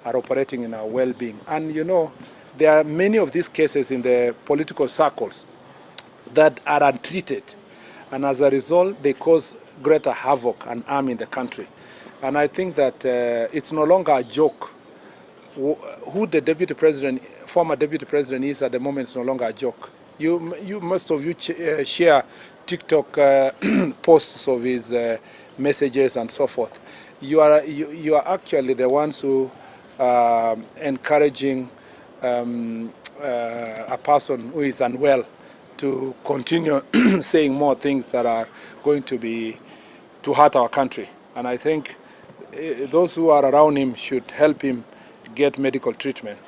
are operating in our well-being. And you know, there are many of these cases in the political circles that are untreated, and as a result, they cause greater havoc and harm in the country. And I think that it's no longer a joke. Who the deputy president, former deputy president is at the moment is no longer a joke. Most of you share TikTok posts of his messages and so forth. You are actually the ones who are encouraging a person who is unwell to continue saying more things that are going to hurt our country. And I think those who are around him should help him get medical treatment,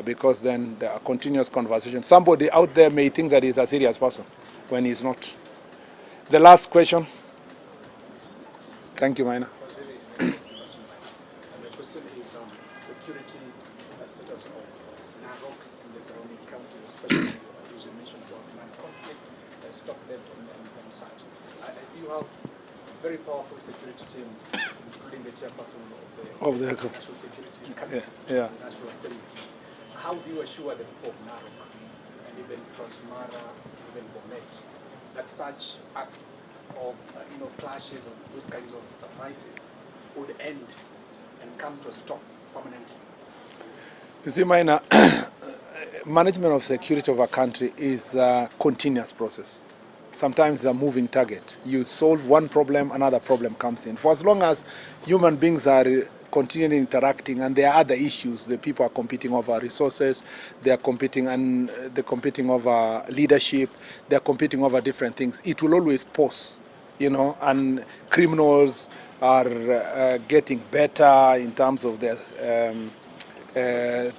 because then there are continuous conversations. Somebody out there may think that he's a serious person when he's not. The last question. Thank you, Maina. The question is security status of Narok and the surrounding counties, especially as you mentioned about land conflict, stop them and such. I see you have a very powerful security team, including the chairperson of the National Security Committee, the National Assembly. How do you assure the people of Narok and even Transmara, even Bomet, that such acts of clashes of those kinds of crises would end and come to a stop permanently? You see, Maina, management of security of a country is a continuous process. Sometimes it's a moving target. You solve one problem, another problem comes in. For as long as human beings are continually interacting, and there are other issues, the people are competing over resources, they are competing over leadership, they are competing over different things. It will always pause, and criminals are getting better in terms of their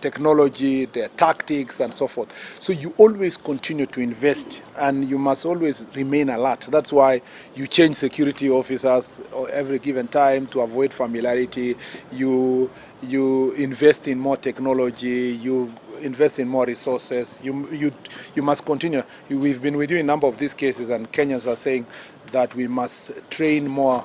technology, their tactics, and so forth. So you always continue to invest, and you must always remain alert. That's why you change security officers every given time to avoid familiarity. You invest in more technology. You invest in more resources. You must continue. We've been with you in a number of these cases, and Kenyans are saying that we must train more.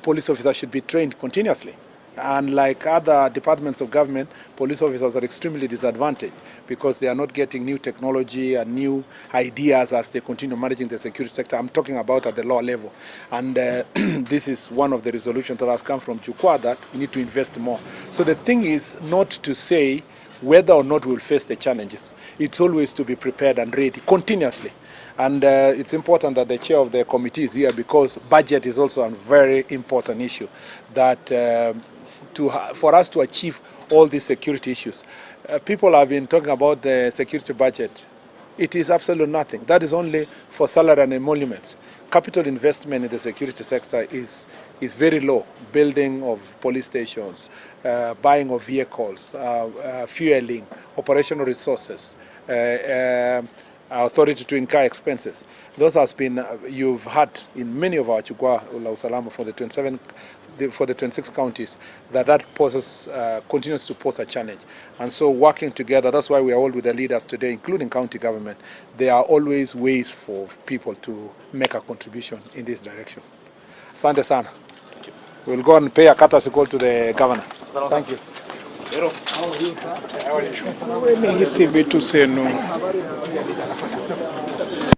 Police officers should be trained continuously. And like other departments of government, police officers are extremely disadvantaged because they are not getting new technology and new ideas as they continue managing the security sector. I'm talking about at the law level. And this is one of the resolutions that has come from Jukwa, that we need to invest more. So the thing is not to say whether or not we'll face the challenges. It's always to be prepared and ready continuously. And it's important that the chair of the committee is here, because budget is also a very important issue, that for us to achieve all these security issues. People have been talking about the security budget. It is absolutely nothing. That is only for salary and emoluments. Capital investment in the security sector is very low. Building of police stations, buying of vehicles, fueling, operational resources, authority to incur expenses. Those has been, you've had in many of our Chukwa Usalama for the 26 counties, that poses, continues to pose a challenge. And so working together, that's why we are all with the leaders today, including county government. There are always ways for people to make a contribution in this direction. Asante sana. We'll go and pay a courtesy call to the governor. Thank you. How are you?